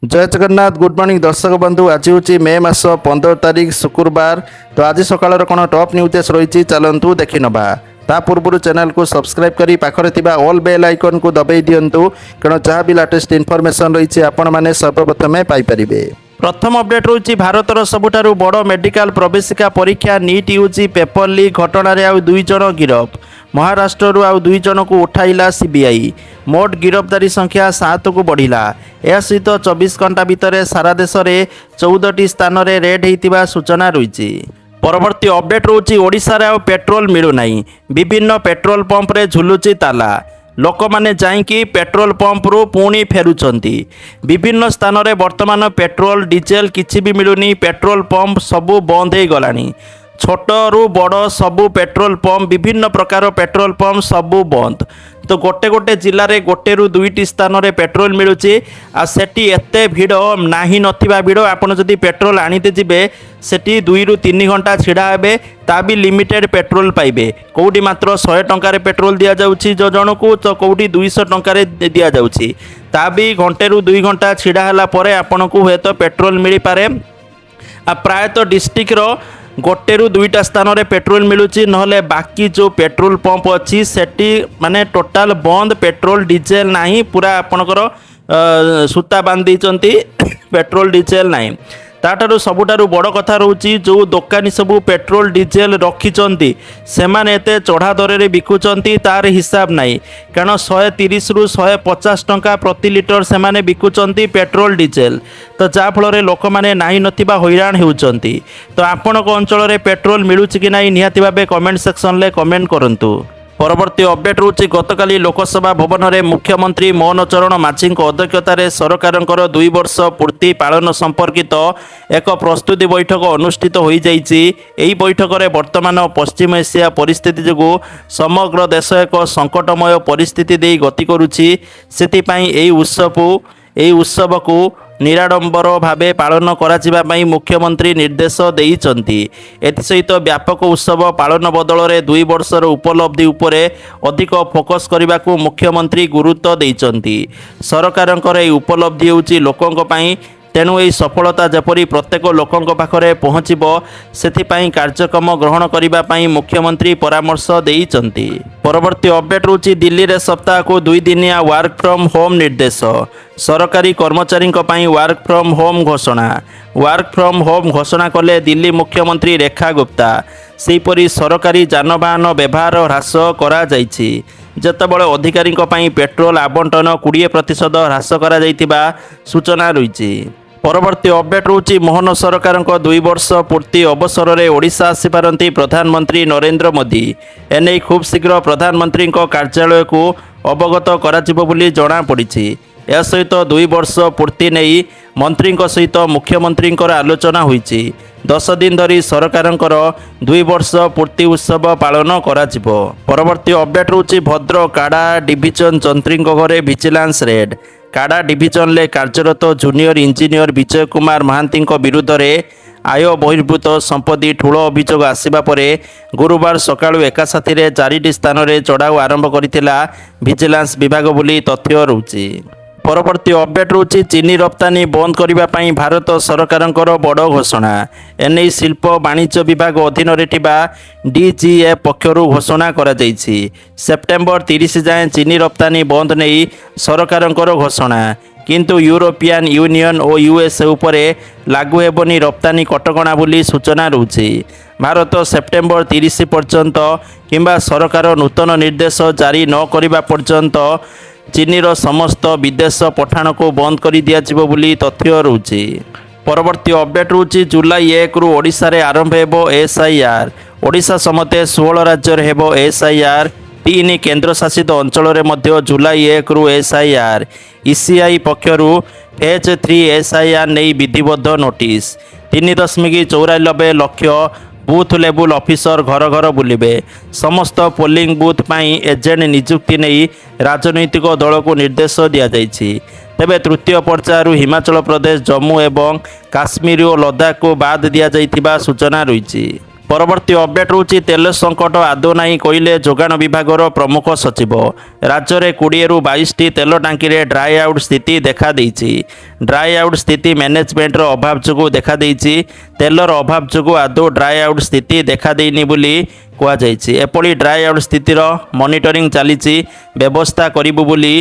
जय Jagannath good morning दर्शक बंधु आज हूँ मे मास 15 तारिख शुक्रवार। तो आज सकाल कौन टॉप न्यूज रही चलतु देखि नवा ता पूर्व चैनल को सब्सक्राइब करी पाखरे थिबा ऑल बेल आइकन को दबाई दिंतु कारण जहाँ भी लेटेस्ट इनफॉरमेशन रही आपण मैंने सर्वप्रथमे पाइपारे। प्रथम अपडेट रही भारतर सबुठारु बड़ मेडिकल प्रवेशिका परीक्षा नीट यूजी पेपर लीक घटना आउ 2 जन गिरफ। महाराष्ट्र आउ 2 जन को उठाइला सीबीआई। मोट गिरफ्तारी संख्या 7 को बढ़िला। यह सहित 24 घंटा भितर सारा देश में 14टी स्थान में रेड होता सूचना रही। परवर्ती अपडेट रोची ओडिशा आउ पेट्रोल मिलूना। विभिन्न पेट्रोल पंप रे झुलुची ताला। लोक माने जाइकी पेट्रोल पंप रु पुणी फेरुचंती। विभिन्न स्थान में वर्तमान पेट्रोल डीजेल किछि भी मिलुनी। पेट्रोल पंप सबू बंद हो गलानी। छोट रु बड़ सबू पेट्रोल पंप विभिन्न प्रकार पेट्रोल पंप सबू बंद। तो गोटे गोटे जिले में गोटे रु 2टी स्थान में पेट्रोल मिलूची। आ सेठी एते भिड़ नाही नथिबा भिड़ आपण जदि पेट्रोल आनीते जिबे सेठी 2 रु 3 घंटा छिड़ा हेबे ता भी लिमिटेड पेट्रोल पाइबे। कोउटी मात्र 100 टंकार पेट्रोल दिया जाउची जो जनकू तो कोउटी 200 टंकार दिया जाउची ता भी घंटे रु 2 घंटा छिड़ा हला परे आपनकू हेत पेट्रोल मिली पारे। आ प्रायतः डिस्ट्रिक्ट रो गोटे रु 2टा स्थान में पेट्रोल मिलूची नहले बाकी जो पेट्रोल पंप अच्छी सेठी माने टोटाल बंद पेट्रोल डीजेल नहीं पूरा आपणकर सूता बांधी पेट्रोल डीजेल नहीं। ताठारु सबुठारु बड़ कथा रोची जो दोकानी सबू पेट्रोल डीजेल रखिचंती सेमाने एते चढ़ा दर रे बिकुचंती तार हिसाब नहीं कारण 130 रु 150 टंका प्रति लिटर सेमाने बिकुचंती पेट्रोल डीजेल। तो जा फल लोक मैंने नाई नथिबा हैरान होउचंती। तो आपणक अंचल रे पेट्रोल मिलूची कि नहीं निहाती भाबे कमेंट सेक्शन ले कमेंट करंतु। परवर्ती अपडेट रोची गतकाली लोकसभा भवन में मुख्यमंत्री मोहन चरण माझी अध्यक्षतार सरकार 2 वर्ष पूर्ति पालन संपर्कित एक प्रस्तुति बैठक अनुष्ठित हो जाइछि। एही बैठक में वर्तमान पश्चिम एशिया परिस्थिति जो समग्र देश एक संकटमय परिस्थिति दे गति करुछि सेतिपई एही उत्सव को निराडंबर भावे पालन करा मुख्यमंत्री निर्देश देइचंती। एसहित व्यापक उत्सव पालन बदल में 2 वर्षर उपलब्धि उपरे अधिक फोकस करने को मुख्यमंत्री गुरुत्व देइचंती। सरकारଙ୍କର ଏହି उपलब्धि होउची लोकंक पई तेणु यही सफलता जपरी प्रत्येक लोकंक पाखरे पहुँचब सेथिपई कार्यक्रम ग्रहण करने मुख्यमंत्री परामर्श देइचंती। परवर्ती अपडेट रोची दिल्ली रे सप्ताह को 2 दिनिया वर्क फ्रॉम होम निर्देश। सरकारी कर्मचारी वर्क फ्रॉम होम घोषणा। वर्क फ्रॉम होम घोषणा कले दिल्ली मुख्यमंत्री रेखा गुप्ता। सेहीपरि सरकारी जानवाहन व्यवहार ह्रास करा जाइछि जेतेबेले अधिकारी पेट्रोल आवंटन 20% ह्रास करा जाइतिबा सूचना रही। परवर्ती अपडेट रोची मोहन सरकार 2 वर्ष पूर्ति अवसर में ओडिशा आसीपारती प्रधानमंत्री नरेंद्र मोदी। एने खूब शीघ्र प्रधानमंत्री कार्यालय को अवगत कराजिबो बोली जणा पड़िछि। या सहित 2 वर्ष पूर्ति नहीं मंत्री सहित मुख्यमंत्री आलोचना होईछि। 10 दिन धरी सरकार 2 वर्ष पूर्ति उत्सव पालन कराजिबो। परवर्ती अपडेट रोची भद्रक काड़ा डिविजन जंत्री घरे विजिलेंस रेड। काड़ा डिविजन ले कार्यरत जूनियर इंजीनियर विजय कुमार महांती विरुद्ध में आय बहिर्भूत संपत्ति ठूल अभियोग आसवा पर गुरुवार सकाळु एका साथी 4टी स्थान में चढ़ाऊ आरंभ करथिला विजिलेंस विभाग बोली तथ्य रहुछि। परवर्ती अपडेट रोची चीनी रप्तानी बंद करने भारत सरकार बड़ घोषणा। एने शिल्प वाणिज्य विभाग अधीन डीजीए पक्षरु घोषणा करा जाइछि। सेप्टेम्बर 30 जाए चीनी रप्तानी बंद नहीं सरकार घोषणा किंतु यूरोपियन यूनियन और यूएसए उपरे लागू हेबनी रप्तानी कटकणा बोली सूचना रहुछि। भारत सेप्टेम्बर 30 पर्यंत किंबा सरकार नूतन निर्देश जारी न करबा पर्यंत चीनीर समस्त विदेश पठाण को बंद कर दियाजिबो बोली तथ्य रहुछि। परवर्ती अपडेट रोची जुलाई 1 रु ओडिशा रे आरंभ हेबो एसआईआर। ओडिशा समते 16 राज्य रे हेबो एसआईआर। 3 केन्द्र शासित अंचल रे मध्य जुलाई 1 रु एसआईआर। ईसीआई पक्षरु फेज 3 एसआईआर नहीं विधिबद्ध notice. 3.94 lakh booth level officer घर घर बुलिबे। समस्त पोलिंग बूथ पाई एजेंट नियुक्ति नहीं राजनैतिक दल को निर्देश दिया जाइछि। तेबे तृतीय पर्यायर हिमाचल प्रदेश जम्मू एवं काश्मीर और लद्दाख को बाद दिया जाइतिबा सूचना रही। ପରବର୍ତ୍ତୀ ଅପଡେଟ୍ ହେଉଛି ତେଲ ସଙ୍କଟ ଆଦୌ ନାହିଁ କହିଲେ ଯୋଗାଣ ବିଭାଗର ପ୍ରମୁଖ ସଚିବ। ରାଜ୍ୟରେ 20ରୁ 22ଟି ତେଲ ଟାଙ୍କିରେ ଡ୍ରାଏ ଆଉଟ୍ ସ୍ଥିତି ଦେଖାଦେଇଛି। ଡ୍ରାଏ ଆଉଟ୍ ସ୍ଥିତି ମ୍ୟାନେଜମେଣ୍ଟର ଅଭାବ ଯୋଗୁଁ ଦେଖାଦେଇଛି। ତେଲର ଅଭାବ ଯୋଗୁଁ ଆଦୌ ଡ୍ରାଏ ଆଉଟ୍ ସ୍ଥିତି ଦେଖାଦେଇନି ବୋଲି କୁହାଯାଇଛି। ଏପରି ଡ୍ରାଏ ଆଉଟ୍ ସ୍ଥିତିର ମନିଟରିଂ ଚାଲିଛି, ବ୍ୟବସ୍ଥା କରିବୁ ବୋଲି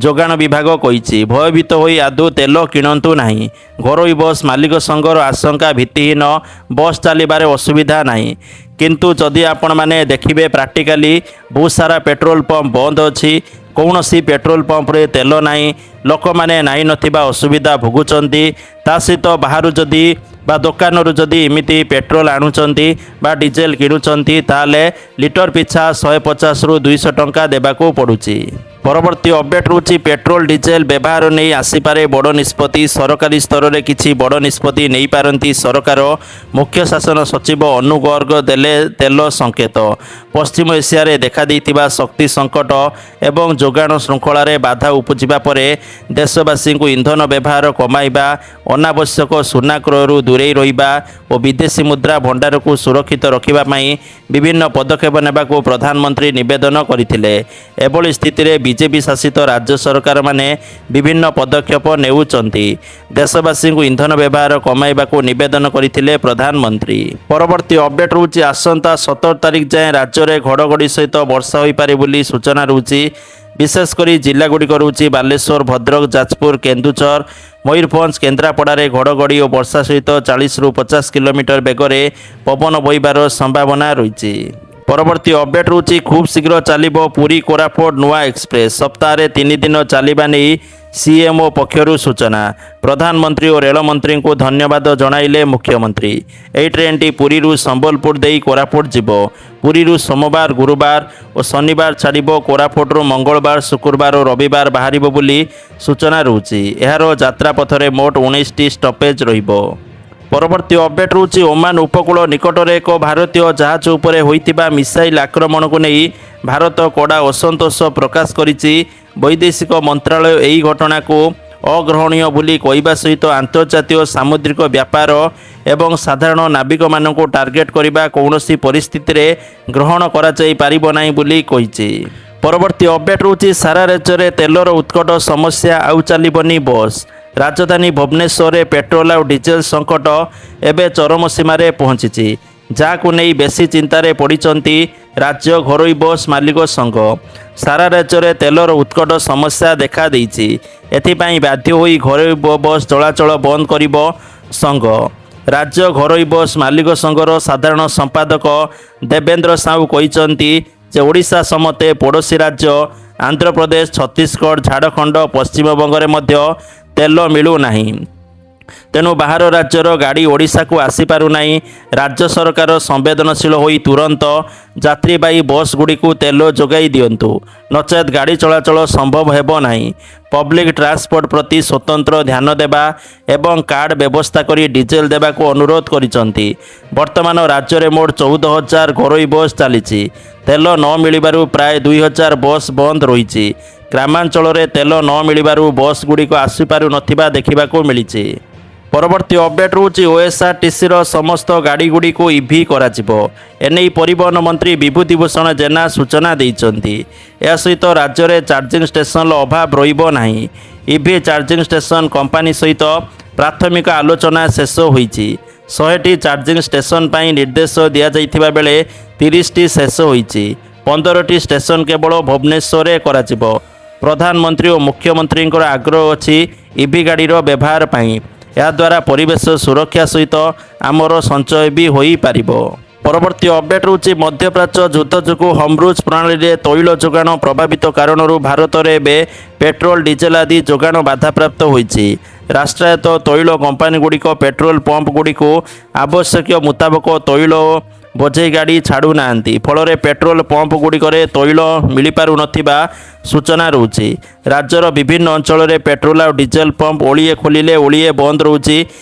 ଯୋଗାଣ ବିଭାଗ କହିଛି। ଭୟଭୀତ ହୋଇ ଆଦୌ ତେଲ କିଣନ୍ତୁ ନାହିଁ। ଘରୋଇ ବସ୍ ମାଲିକ ସଂଘର ଆଶଙ୍କା ଭିତ୍ତିହୀନ, ବସ୍ ଚାଲିବାରେ ଅସୁବିଧା ନାହିଁ। କିନ୍ତୁ ଯଦି ଆପଣମାନେ ଦେଖିବେ ପ୍ରାକ୍ଟିକାଲି ବହୁତ ସାରା ପେଟ୍ରୋଲ ପମ୍ପ ବନ୍ଦ ଅଛି, କୌଣସି ପେଟ୍ରୋଲ ପମ୍ପରେ ତେଲ ନାହିଁ, ଲୋକମାନେ ନାହିଁ ନଥିବା ଅସୁବିଧା ଭୋଗୁଛନ୍ତି। ତା ସହିତ ବାହାରୁ ଯଦି ବା ଦୋକାନରୁ ଯଦି ଏମିତି ପେଟ୍ରୋଲ ଆଣୁଛନ୍ତି ବା ଡିଜେଲ କିଣୁଛନ୍ତି ତାହେଲେ ଲିଟର ପିଛା 150ରୁ 200 ଟଙ୍କା ଦେବାକୁ ପଡ଼ୁଛି। ପରବର୍ତ୍ତୀ ଅପଡେଟ୍ ହେଉଛି ପେଟ୍ରୋଲ ଡିଜେଲ ବ୍ୟବହାର ନେଇ ଆସିପାରେ ବଡ଼ ନିଷ୍ପତ୍ତି। ସରକାରୀ ସ୍ତରରେ କିଛି ବଡ଼ ନିଷ୍ପତ୍ତି ନେଇପାରନ୍ତି ସରକାର। ମୁଖ୍ୟ ଶାସନ ସଚିବ ଅନୁ ଗର୍ଗ ଦେଲେ ତେଲ ସଂକେତ। ପଶ୍ଚିମ ଏସିଆରେ ଦେଖାଦେଇଥିବା ଶକ୍ତି ସଙ୍କଟ ଏବଂ ଯୋଗାଣ ଶୃଙ୍ଖଳାରେ ବାଧା ଉପୁଜିବା ପରେ ଦେଶବାସୀଙ୍କୁ ଇନ୍ଧନ ବ୍ୟବହାର କମାଇବା, ଅନାବଶ୍ୟକ ସୁନା କ୍ରୟରୁ ଦୂରେଇ ରହିବା ଓ ବିଦେଶୀ ମୁଦ୍ରା ଭଣ୍ଡାରକୁ ସୁରକ୍ଷିତ ରଖିବା ପାଇଁ ବିଭିନ୍ନ ପଦକ୍ଷେପ ନେବାକୁ ପ୍ରଧାନମନ୍ତ୍ରୀ ନିବେଦନ କରିଥିଲେ। ଏଭଳି ସ୍ଥିତିରେ ବିଜେପି ଶାସିତ ରାଜ୍ୟ ସରକାରମାନେ ବିଭିନ୍ନ ପଦକ୍ଷେପ ନେଉଛନ୍ତି। ଦେଶବାସୀଙ୍କୁ ଇନ୍ଧନ ବ୍ୟବହାର କମାଇବାକୁ ନିବେଦନ କରିଥିଲେ ପ୍ରଧାନମନ୍ତ୍ରୀ। ପରବର୍ତ୍ତୀ ଅପଡେଟ୍ ରହୁଛି ଆସନ୍ତା 17 ତାରିଖ ଯାଏଁ ରାଜ୍ୟରେ ଘଡ଼ଘଡ଼ି ସହିତ ବର୍ଷା ହୋଇପାରେ ବୋଲି ସୂଚନା ରହୁଛି। ବିଶେଷ କରି ଜିଲ୍ଲାଗୁଡ଼ିକ ରହୁଛି ବାଲେଶ୍ୱର, ଭଦ୍ରକ, ଯାଜପୁର, କେନ୍ଦୁଝର, ମୟୂରଭଞ୍ଜ, କେନ୍ଦ୍ରାପଡ଼ାରେ ଘଡ଼ଘଡ଼ି ଓ ବର୍ଷା ସହିତ 40ରୁ 50 କିଲୋମିଟର ବେଗରେ ପବନ ବହିବାର ସମ୍ଭାବନା ରହିଛି। ପରବର୍ତ୍ତୀ ଅପଡେଟ୍ ରହୁଛି ଖୁବ୍ ଶୀଘ୍ର ଚାଲିବ ପୁରୀ କୋରାପୁଟ ନୂଆ ଏକ୍ସପ୍ରେସ୍। ସପ୍ତାହରେ 3 ଦିନ ଚାଲିବା ନେଇ ସିଏମ୍ଓ ପକ୍ଷରୁ ସୂଚନା। ପ୍ରଧାନମନ୍ତ୍ରୀ ଓ ରେଳମନ୍ତ୍ରୀଙ୍କୁ ଧନ୍ୟବାଦ ଜଣାଇଲେ ମୁଖ୍ୟମନ୍ତ୍ରୀ। ଏହି ଟ୍ରେନ୍ଟି ପୁରୀରୁ ସମ୍ବଲପୁର ଦେଇ କୋରାପୁଟ ଯିବ। ପୁରୀରୁ ସୋମବାର, ଗୁରୁବାର ଓ ଶନିବାର ଛାଡ଼ିବ। କୋରାପୁଟରୁ ମଙ୍ଗଳବାର, ଶୁକ୍ରବାର ଓ ରବିବାର ବାହାରିବ ବୋଲି ସୂଚନା ରହୁଛି। ଏହାର ଯାତ୍ରାପଥରେ ମୋଟ 19ଟି ଷ୍ଟପେଜ୍ ରହିବ। ପରବର୍ତ୍ତୀ ଅପଡେଟ୍ ରହୁଛି ଓମାନ ଉପକୂଳ ନିକଟରେ ଏକ ଭାରତୀୟ ଜାହାଜ ଉପରେ ହୋଇଥିବା ମିସାଇଲ୍ ଆକ୍ରମଣକୁ ନେଇ ଭାରତ କଡ଼ା ଅସନ୍ତୋଷ ପ୍ରକାଶ କରିଛି। ବୈଦେଶିକ ମନ୍ତ୍ରାଳୟ ଏହି ଘଟଣାକୁ ଅଗ୍ରହଣୀୟ ବୋଲି କହିବା ସହିତ ଆନ୍ତର୍ଜାତୀୟ ସାମୁଦ୍ରିକ ବ୍ୟାପାର ଏବଂ ସାଧାରଣ ନାବିକମାନଙ୍କୁ ଟାର୍ଗେଟ୍ କରିବା କୌଣସି ପରିସ୍ଥିତିରେ ଗ୍ରହଣ କରାଯାଇପାରିବ ନାହିଁ ବୋଲି କହିଛି। ପରବର୍ତ୍ତୀ ଅପଡେଟ୍ ରହୁଛି ସାରା ରାଜ୍ୟରେ ତେଲର ଉତ୍କଟ ସମସ୍ୟା, ଆଉ ଚାଲିବନି ବସ୍। ରାଜଧାନୀ ଭୁବନେଶ୍ୱରରେ ପେଟ୍ରୋଲ ଆଉ ଡିଜେଲ ସଙ୍କଟ ଏବେ ଚରମ ସୀମାରେ ପହଞ୍ଚିଛି, ଯାହାକୁ ନେଇ ବେଶୀ ଚିନ୍ତାରେ ପଡ଼ିଛନ୍ତି ରାଜ୍ୟ ଘରୋଇ ବସ୍ ମାଲିକ ସଂଘ। ସାରା ରାଜ୍ୟରେ ତେଲର ଉତ୍କଟ ସମସ୍ୟା ଦେଖାଦେଇଛି। ଏଥିପାଇଁ ବାଧ୍ୟ ହୋଇ ଘରୋଇ ବସ୍ ଚଳାଚଳ ବନ୍ଦ କରିବ ସଂଘ। ରାଜ୍ୟ ଘରୋଇ ବସ୍ ମାଲିକ ସଂଘର ସାଧାରଣ ସମ୍ପାଦକ ଦେବେନ୍ଦ୍ର ସାହୁ କହିଛନ୍ତି ଯେ ଓଡ଼ିଶା ସମେତ ପଡ଼ୋଶୀ ରାଜ୍ୟ ଆନ୍ଧ୍ରପ୍ରଦେଶ, ଛତିଶଗଡ଼, ଝାଡ଼ଖଣ୍ଡ, ପଶ୍ଚିମବଙ୍ଗରେ ମଧ୍ୟ ତେଲ ମିଳୁନାହିଁ। ତେଣୁ ବାହାର ରାଜ୍ୟର ଗାଡ଼ି ଓଡ଼ିଶାକୁ ଆସିପାରୁନାହିଁ। ରାଜ୍ୟ ସରକାର ସମ୍ବେଦନଶୀଳ ହୋଇ ତୁରନ୍ତ ଯାତ୍ରୀବାହୀ ବସ୍ଗୁଡ଼ିକୁ ତେଲ ଯୋଗାଇ ଦିଅନ୍ତୁ, ନଚେତ୍ ଗାଡ଼ି ଚଳାଚଳ ସମ୍ଭବ ହେବ ନାହିଁ। ପବ୍ଲିକ୍ ଟ୍ରାନ୍ସପୋର୍ଟ ପ୍ରତି ସ୍ୱତନ୍ତ୍ର ଧ୍ୟାନ ଦେବା ଏବଂ କାର୍ଡ଼ ବ୍ୟବସ୍ଥା କରି ଡିଜେଲ ଦେବାକୁ ଅନୁରୋଧ କରିଛନ୍ତି। ବର୍ତ୍ତମାନ ରାଜ୍ୟରେ ମୋଟ 14,000 ଘରୋଇ ବସ୍ ଚାଲିଛି। ତେଲ ନ ମିଳିବାରୁ ପ୍ରାୟ 2,000 ବସ୍ ବନ୍ଦ ରହିଛି। ଗ୍ରାମାଞ୍ଚଳରେ ତେଲ ନ ମିଳିବାରୁ ବସ୍ଗୁଡ଼ିକ ଆସିପାରୁନଥିବା ଦେଖିବାକୁ ମିଳିଛି। ପରବର୍ତ୍ତୀ ଅପଡେଟ୍ ରହୁଛି OSRTCର ସମସ୍ତ ଗାଡ଼ିଗୁଡ଼ିକୁ ଇଭି କରାଯିବ। ଏନେଇ ପରିବହନ ମନ୍ତ୍ରୀ ବିଭୂତି ଭୂଷଣ ଜେନା ସୂଚନା ଦେଇଛନ୍ତି। ଏହା ସହିତ ରାଜ୍ୟରେ ଚାର୍ଜିଂ ଷ୍ଟେସନର ଅଭାବ ରହିବ ନାହିଁ। ଇଭି ଚାର୍ଜିଂ ଷ୍ଟେସନ କମ୍ପାନୀ ସହିତ ପ୍ରାଥମିକ ଆଲୋଚନା ଶେଷ ହୋଇଛି। 100ଟି ଚାର୍ଜିଂ ଷ୍ଟେସନ ପାଇଁ ନିର୍ଦ୍ଦେଶ ଦିଆଯାଇଥିବା ବେଳେ 30ଟି ଶେଷ ହୋଇଛି। 15ଟି ଷ୍ଟେସନ କେବଳ ଭୁବନେଶ୍ୱରରେ କରାଯିବ। ପ୍ରଧାନମନ୍ତ୍ରୀ ଓ ମୁଖ୍ୟମନ୍ତ୍ରୀଙ୍କର ଆଗ୍ରହ ଅଛି ଇଭି ଗାଡ଼ିର ବ୍ୟବହାର ପାଇଁ। ଏହାଦ୍ୱାରା ପରିବେଶ ସୁରକ୍ଷା ସହିତ ଆମର ସଞ୍ଚୟ ବି ହୋଇପାରିବ। ପରବର୍ତ୍ତୀ ଅପଡେଟ୍ ରହୁଛି ମଧ୍ୟପ୍ରାଚ୍ୟ ଯୁଦ୍ଧ ଯୋଗୁଁ ହର୍ମୁଜ ପ୍ରଣାଳୀରେ ତୈଳ ଯୋଗାଣ ପ୍ରଭାବିତ କାରଣରୁ ଭାରତରେ ଏବେ ପେଟ୍ରୋଲ, ଡିଜେଲ ଆଦି ଯୋଗାଣ ବାଧାପ୍ରାପ୍ତ ହୋଇଛି। ରାଷ୍ଟ୍ରାୟତ୍ତ ତୈଳ କମ୍ପାନୀଗୁଡ଼ିକ ପେଟ୍ରୋଲ ପମ୍ପଗୁଡ଼ିକୁ ଆବଶ୍ୟକୀୟ ମୁତାବକ ତୈଳ ବୋଝେଇ ଗାଡ଼ି ଛାଡ଼ୁନାହାନ୍ତି। ଫଳରେ ପେଟ୍ରୋଲ ପମ୍ପଗୁଡ଼ିକରେ ତୈଳ ମିଳିପାରୁନଥିବା ସୂଚନା ରହୁଛି। ରାଜ୍ୟର ବିଭିନ୍ନ ଅଞ୍ଚଳରେ ପେଟ୍ରୋଲ ଆଉ ଡିଜେଲ ପମ୍ପ ଓଳିଏ ଖୋଲିଲେ ଓଳିଏ ବନ୍ଦ ରହୁଛି।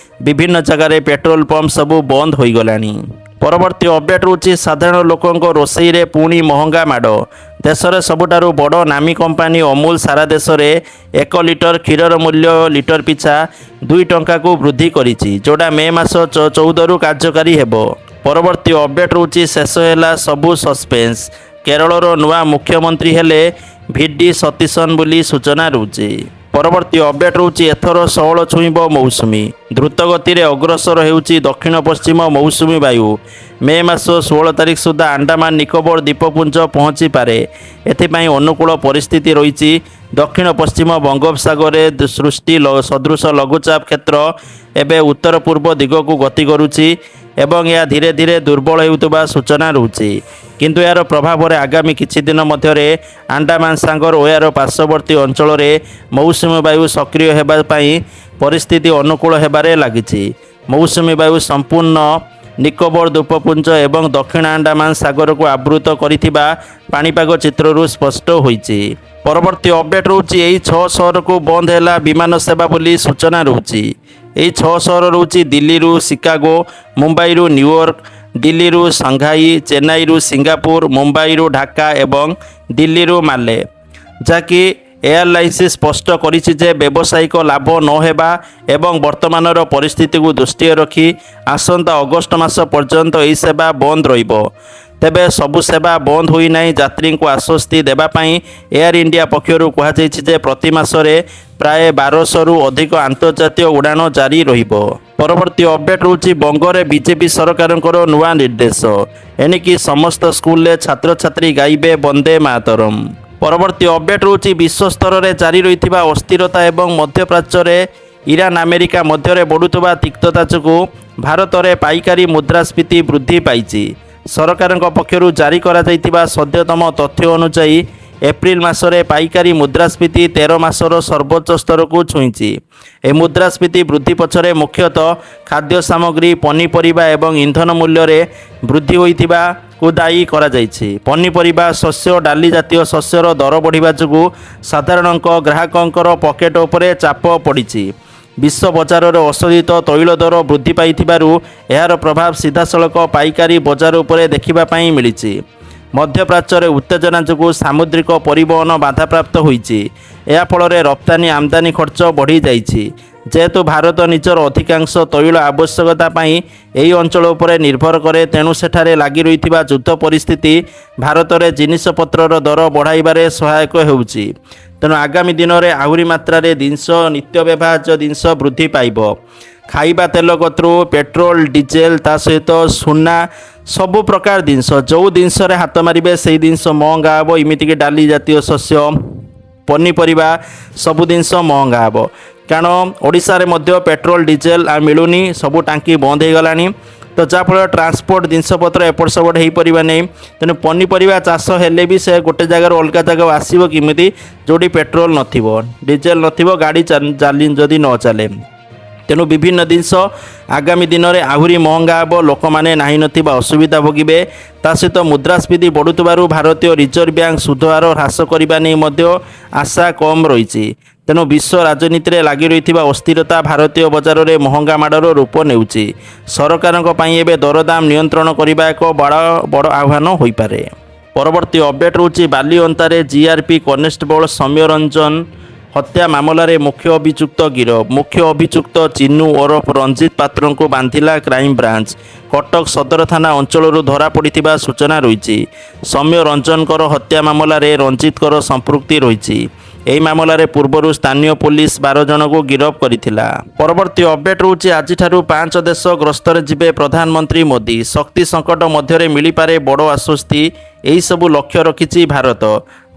ବିଭିନ୍ନ ଜାଗାରେ ପେଟ୍ରୋଲ ପମ୍ପ ସବୁ ବନ୍ଦ ହୋଇଗଲାଣି। ପରବର୍ତ୍ତୀ ଅପଡେଟ୍ ରହୁଛି ସାଧାରଣ ଲୋକଙ୍କ ରୋଷେଇରେ ପୁଣି ମହଙ୍ଗା ମାଡ଼। ଦେଶରେ ସବୁଠାରୁ ବଡ଼ ନାମୀ କମ୍ପାନୀ ଅମୁଲ ସାରା ଦେଶରେ 1 ଲିଟର କ୍ଷୀରର ମୂଲ୍ୟ ଲିଟର ପିଛା 2 ଟଙ୍କାକୁ ବୃଦ୍ଧି କରିଛି, ଯେଉଁଟା ମେ ମାସ 14ରୁ କାର୍ଯ୍ୟକାରୀ ହେବ। ପରବର୍ତ୍ତୀ ଅପଡେଟ୍ ରହୁଛି ଶେଷ ହେଲା ସବୁ ସସ୍ପେନ୍ସ। କେରଳର ନୂଆ ମୁଖ୍ୟମନ୍ତ୍ରୀ ହେଲେ ଭିଡି ସତୀଶନ୍ ବୋଲି ସୂଚନା ରହୁଛି। ପରବର୍ତ୍ତୀ ଅପଡେଟ୍ ରହୁଛି ଏଥର 16 ଛୁଇଁବ ମୌସୁମୀ। ଦ୍ରୁତଗତିରେ ଅଗ୍ରସର ହେଉଛି ଦକ୍ଷିଣ ପଶ୍ଚିମ ମୌସୁମୀ ବାୟୁ। ମେ ମାସ 16 ତାରିଖ ସୁଦ୍ଧା ଆଣ୍ଡାମାନ ନିକୋବର ଦ୍ୱୀପପୁଞ୍ଜ ପହଞ୍ଚିପାରେ। ଏଥିପାଇଁ ଅନୁକୂଳ ପରିସ୍ଥିତି ରହିଛି। ଦକ୍ଷିଣ ପଶ୍ଚିମ ବଙ୍ଗୋପସାଗରରେ ସୃଷ୍ଟି ସଦୃଶ ଲଘୁଚାପ କ୍ଷେତ୍ର ଏବେ ଉତ୍ତର ପୂର୍ବ ଦିଗକୁ ଗତି କରୁଛି ଏବଂ ଏହା ଧୀରେ ଧୀରେ ଦୁର୍ବଳ ହେଉଥିବା ସୂଚନା ରହୁଛି। କିନ୍ତୁ ଏହାର ପ୍ରଭାବରେ ଆଗାମୀ କିଛି ଦିନ ମଧ୍ୟରେ ଆଣ୍ଡାମାନ ସାଗର ଓ ଏହାର ପାର୍ଶ୍ୱବର୍ତ୍ତୀ ଅଞ୍ଚଳରେ ମୌସୁମୀ ବାୟୁ ସକ୍ରିୟ ହେବା ପାଇଁ ପରିସ୍ଥିତି ଅନୁକୂଳ ହେବାରେ ଲାଗିଛି। ମୌସୁମୀ ବାୟୁ ସମ୍ପୂର୍ଣ୍ଣ ନିକୋବର ଦ୍ୱୀପପୁଞ୍ଜ ଏବଂ ଦକ୍ଷିଣ ଆଣ୍ଡାମାନ ସାଗରକୁ ଆବୃତ କରିଥିବା ପାଣିପାଗ ଚିତ୍ରରୁ ସ୍ପଷ୍ଟ ହୋଇଛି। ପରବର୍ତ୍ତୀ ଅପଡେଟ୍ ରହୁଛି ଏହି 6 ସହରକୁ ବନ୍ଦ ହେଲା ବିମାନ ସେବା ବୋଲି ସୂଚନା ରହୁଛି। ଏହି 6 ସହର ରହୁଛି ଦିଲ୍ଲୀରୁ ଶିକାଗୋ, ମୁମ୍ବାଇରୁ ନ୍ୟୁୟର୍କ, ଦିଲ୍ଲୀରୁ ସାଂଘାଇ, ଚେନ୍ନାଇରୁ ସିଙ୍ଗାପୁର, ମୁମ୍ବାଇରୁ ଢାକା ଏବଂ ଦିଲ୍ଲୀରୁ ମାଲେ। ଯାହାକି ଏୟାରଲାଇନ୍ସ ସ୍ପଷ୍ଟ କରିଛି ଯେ ବ୍ୟବସାୟିକ ଲାଭ ନ ହେବା ଏବଂ ବର୍ତ୍ତମାନର ପରିସ୍ଥିତିକୁ ଦୃଷ୍ଟିରେ ରଖି ଆସନ୍ତା ଅଗଷ୍ଟ ମାସ ପର୍ଯ୍ୟନ୍ତ ଏହି ସେବା ବନ୍ଦ ରହିବ। ତେବେ ସବୁ ସେବା ବନ୍ଦ ହୋଇନାହିଁ। ଯାତ୍ରୀଙ୍କୁ ଆଶ୍ୱସ୍ତି ଦେବା ପାଇଁ ଏୟାର ଇଣ୍ଡିଆ ପକ୍ଷରୁ କୁହାଯାଇଛି ଯେ ପ୍ରତି ମାସରେ ପ୍ରାୟ 1200ରୁ ଅଧିକ ଆନ୍ତର୍ଜାତୀୟ ଉଡ଼ାଣ ଜାରି ରହିବ। ପରବର୍ତ୍ତୀ ଅପଡେଟ୍ ରହୁଛି ବଙ୍ଗରେ ବିଜେପି ସରକାରଙ୍କର ନୂଆ ନିର୍ଦ୍ଦେଶ। ଏଣିକି ସମସ୍ତ ସ୍କୁଲରେ ଛାତ୍ରଛାତ୍ରୀ ଗାଇବେ ବନ୍ଦେ ମାତରମ୍। ପରବର୍ତ୍ତୀ ଅପଡେଟ୍ ରହୁଛି ବିଶ୍ୱସ୍ତରରେ ଜାରି ରହିଥିବା ଅସ୍ଥିରତା ଏବଂ ମଧ୍ୟପ୍ରାଚ୍ୟରେ ଇରାନ ଆମେରିକା ମଧ୍ୟରେ ବଢ଼ୁଥିବା ତିକ୍ତତା ଯୋଗୁଁ ଭାରତରେ ପାଇକାରୀ ମୁଦ୍ରାସ୍ଫୀତି ବୃଦ୍ଧି ପାଇଛି। ସରକାରଙ୍କ ପକ୍ଷରୁ ଜାରି କରାଯାଇଥିବା ସଦ୍ୟତମ ତଥ୍ୟ ଅନୁଯାୟୀ ଏପ୍ରିଲ ମାସରେ ପାଇକାରୀ ମୁଦ୍ରାସ୍ଫୀତି 13 ମାସର ସର୍ବୋଚ୍ଚ ସ୍ତରକୁ ଛୁଇଁଛି। ଏହି ମୁଦ୍ରାସ୍ଫୀତି ବୃଦ୍ଧି ପଛରେ ମୁଖ୍ୟତଃ ଖାଦ୍ୟ ସାମଗ୍ରୀ, ପନିପରିବା ଏବଂ ଇନ୍ଧନ ମୂଲ୍ୟରେ ବୃଦ୍ଧି ହୋଇଥିବାକୁ ଦାୟୀ କରାଯାଇଛି। ପନିପରିବା, ଶସ୍ୟ, ଡାଲି ଜାତୀୟ ଶସ୍ୟର ଦର ବଢ଼ିବା ଯୋଗୁଁ ସାଧାରଣ ଗ୍ରାହକଙ୍କର ପକେଟ ଉପରେ ଚାପ ପଡ଼ିଛି। ବିଶ୍ୱ ବଜାରରେ ଅଶୋଧିତ ତୈଳ ଦର ବୃଦ୍ଧି ପାଇଥିବାରୁ ଏହାର ପ୍ରଭାବ ସିଧାସଳଖ ପାଇକାରୀ ବଜାର ଉପରେ ଦେଖିବା ପାଇଁ ମିଳିଛି। ମଧ୍ୟପ୍ରାଚ୍ୟରେ ଉତ୍ତେଜନା ଯୋଗୁଁ ସାମୁଦ୍ରିକ ପରିବହନ ବାଧାପ୍ରାପ୍ତ ହୋଇଛି। ଏହା ଫଳରେ ରପ୍ତାନି ଆମଦାନୀ ଖର୍ଚ୍ଚ ବଢ଼ିଯାଇଛି। ଯେହେତୁ ଭାରତ ନିଜର ଅଧିକାଂଶ ତୈଳ ଆବଶ୍ୟକତା ପାଇଁ ଏହି ଅଞ୍ଚଳ ଉପରେ ନିର୍ଭର କରେ, ତେଣୁ ସେଠାରେ ଲାଗି ରହିଥିବା ଯୁଦ୍ଧ ପରିସ୍ଥିତି ଭାରତରେ ଜିନିଷପତ୍ରର ଦର ବଢ଼ାଇବାରେ ସହାୟକ ହେଉଛି। ତେଣୁ ଆଗାମୀ ଦିନରେ ଆହୁରି ମାତ୍ରାରେ ନିତ୍ୟ ବ୍ୟବହାର୍ଯ୍ୟ ଜିନିଷ ବୃଦ୍ଧି ପାଇବ। ଖାଇବା ତେଲ କତରୁ ପେଟ୍ରୋଲ, ଡିଜେଲ, ତା ସହିତ ସୁନା, ସବୁ ପ୍ରକାର ଜିନିଷ, ଯେଉଁ ଜିନିଷରେ ହାତ ମାରିବେ ସେହି ଜିନିଷ ମହଙ୍ଗା ହେବ। ଏମିତିକି ଡାଲି ଜାତୀୟ ଶସ୍ୟ, ପନିପରିବା, ସବୁ ଜିନିଷ ମହଙ୍ଗା ହେବ। କାରଣ ଓଡ଼ିଶାରେ ମଧ୍ୟ ପେଟ୍ରୋଲ, ଡିଜେଲ ମିଳୁନି, ସବୁ ଟାଙ୍କି ବନ୍ଦ ହୋଇଗଲାଣି। ତ ଯାହାଫଳରେ ଟ୍ରାନ୍ସପୋର୍ଟ ଜିନିଷପତ୍ର ଏପଟ ସେପଟ ହୋଇପାରିବ ନାହିଁ। ତେଣୁ ପନିପରିବା ଚାଷ ହେଲେ ବି ସେ ଗୋଟେ ଜାଗାରୁ ଅଲଗା ଜାଗାକୁ ଆସିବ କେମିତି, ଯେଉଁଠି ପେଟ୍ରୋଲ ନଥିବ, ଡିଜେଲ ନଥିବ, ଗାଡ଼ି ଯଦି ନ ଚାଲେ। ତେଣୁ ବିଭିନ୍ନ ଜିନିଷ ଆଗାମୀ ଦିନରେ ଆହୁରି ମହଙ୍ଗା ହେବ। ଲୋକମାନେ ନାହିଁ ନଥିବା ଅସୁବିଧା ଭୋଗିବେ। ତା ସହିତ ମୁଦ୍ରାସ୍ଫୀତି ବଢ଼ୁଥିବାରୁ ଭାରତୀୟ ରିଜର୍ଭ ବ୍ୟାଙ୍କ ସୁଧ ହାର ହ୍ରାସ କରିବା ନେଇ ମଧ୍ୟ ଆଶା କମ୍ ରହିଛି। ତେଣୁ ବିଶ୍ୱ ରାଜନୀତିରେ ଲାଗି ରହିଥିବା ଅସ୍ଥିରତା ଭାରତୀୟ ବଜାରରେ ମହଙ୍ଗା ମାଡ଼ର ରୂପ ନେଉଛି। ସରକାରଙ୍କ ପାଇଁ ଏବେ ଦରଦାମ ନିୟନ୍ତ୍ରଣ କରିବା ଏକ ବଡ଼ ଆହ୍ୱାନ ହୋଇପାରେ। ପରବର୍ତ୍ତୀ ଅପଡେଟ୍ ରହୁଛି ବାଲିଅନ୍ତାରେ ଜିଆର୍ପି କନେଷ୍ଟବଳ ସୌମ୍ୟ ରଞ୍ଜନ ହତ୍ୟା ମାମଲାରେ ମୁଖ୍ୟ ଅଭିଯୁକ୍ତ ଗିରଫ। ମୁଖ୍ୟ ଅଭିଯୁକ୍ତ ଚିନୁ ଓରଫ ରଞ୍ଜିତ ପାତ୍ରଙ୍କୁ ବାନ୍ଧିଲା କ୍ରାଇମବ୍ରାଞ୍ଚ। କଟକ ସଦର ଥାନା ଅଞ୍ଚଳରୁ ଧରାପଡ଼ିଥିବା ସୂଚନା ରହିଛି। ସୌମ୍ୟ ରଞ୍ଜନଙ୍କର ହତ୍ୟା ମାମଲାରେ ରଞ୍ଜିତଙ୍କର ସମ୍ପୃକ୍ତି ରହିଛି। ଏହି ମାମଲାରେ ପୂର୍ବରୁ ସ୍ଥାନୀୟ ପୁଲିସ 12 ଜଣଙ୍କୁ ଗିରଫ କରିଥିଲା। ପରବର୍ତ୍ତୀ ଅପଡେଟ୍ ରହୁଛି ଆଜିଠାରୁ 5 ଦେଶ ଗସ୍ତରେ ଯିବେ ପ୍ରଧାନମନ୍ତ୍ରୀ ମୋଦି। ଶକ୍ତି ସଙ୍କଟ ମଧ୍ୟରେ ମିଳିପାରେ ବଡ଼ ଆଶ୍ୱସ୍ତି। ଏହିସବୁ ଲକ୍ଷ୍ୟ ରଖିଛି ଭାରତ,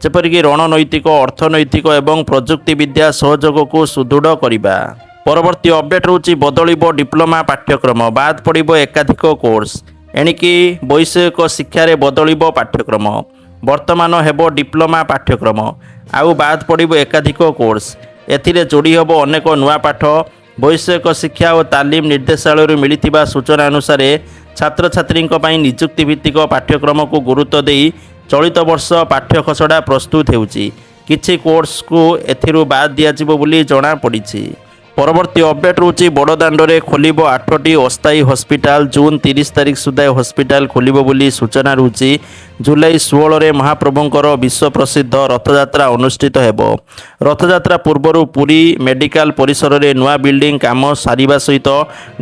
ଯେପରିକି ରଣନୈତିକ, ଅର୍ଥନୈତିକ ଏବଂ ପ୍ରଯୁକ୍ତିବିଦ୍ୟା ସହଯୋଗକୁ ସୁଦୃଢ଼ କରିବା। ପରବର୍ତ୍ତୀ ଅପଡେଟ୍ ରହୁଛି ବଦଳିବ ଡିପ୍ଲୋମା ପାଠ୍ୟକ୍ରମ, ବାଦ୍ ପଡ଼ିବ ଏକାଧିକ କୋର୍ସ। ଏଣିକି ବୈଷୟିକ ଶିକ୍ଷାରେ ବଦଳିବ ପାଠ୍ୟକ୍ରମ। ବର୍ତ୍ତମାନ ହେବ ଡିପ୍ଲୋମା ପାଠ୍ୟକ୍ରମ, ଆଉ ବାଦ୍ ପଡ଼ିବ ଏକାଧିକ କୋର୍ସ। ଏଥିରେ ଯୋଡ଼ି ହେବ ଅନେକ ନୂଆ ପାଠ। ବୈଷୟିକ ଶିକ୍ଷା ଓ ତାଲିମ ନିର୍ଦ୍ଦେଶାଳୟରୁ ମିଳିଥିବା ସୂଚନା ଅନୁସାରେ ଛାତ୍ରଛାତ୍ରୀଙ୍କ ପାଇଁ ନିଯୁକ୍ତି ଭିତ୍ତିକ ପାଠ୍ୟକ୍ରମକୁ ଗୁରୁତ୍ୱ ଦେଇ ଚଳିତ ବର୍ଷ ପାଠ୍ୟ ଖସଡ଼ା ପ୍ରସ୍ତୁତ ହେଉଛି। କିଛି କୋର୍ସକୁ ଏଥିରୁ ବାଦ୍ ଦିଆଯିବ ବୋଲି ଜଣାପଡ଼ିଛି। ପରବର୍ତ୍ତୀ ଅପଡେଟ୍ ରହୁଛି ବଡ଼ଦାଣ୍ଡରେ ଖୋଲିବ 8ଟି ଅସ୍ଥାୟୀ ହସ୍ପିଟାଲ। ଜୁନ୍ 30 ତାରିଖ ସୁଦ୍ଧା ହସ୍ପିଟାଲ ଖୋଲିବ ବୋଲି ସୂଚନା ରହୁଛି। ଜୁଲାଇ 16ରେ ମହାପ୍ରଭୁଙ୍କର ବିଶ୍ୱ ପ୍ରସିଦ୍ଧ ରଥଯାତ୍ରା ଅନୁଷ୍ଠିତ ହେବ। ରଥଯାତ୍ରା ପୂର୍ବରୁ ପୁରୀ ମେଡିକାଲ ପରିସରରେ ନୂଆ ବିଲ୍ଡିଂ କାମ ସାରିବା ସହିତ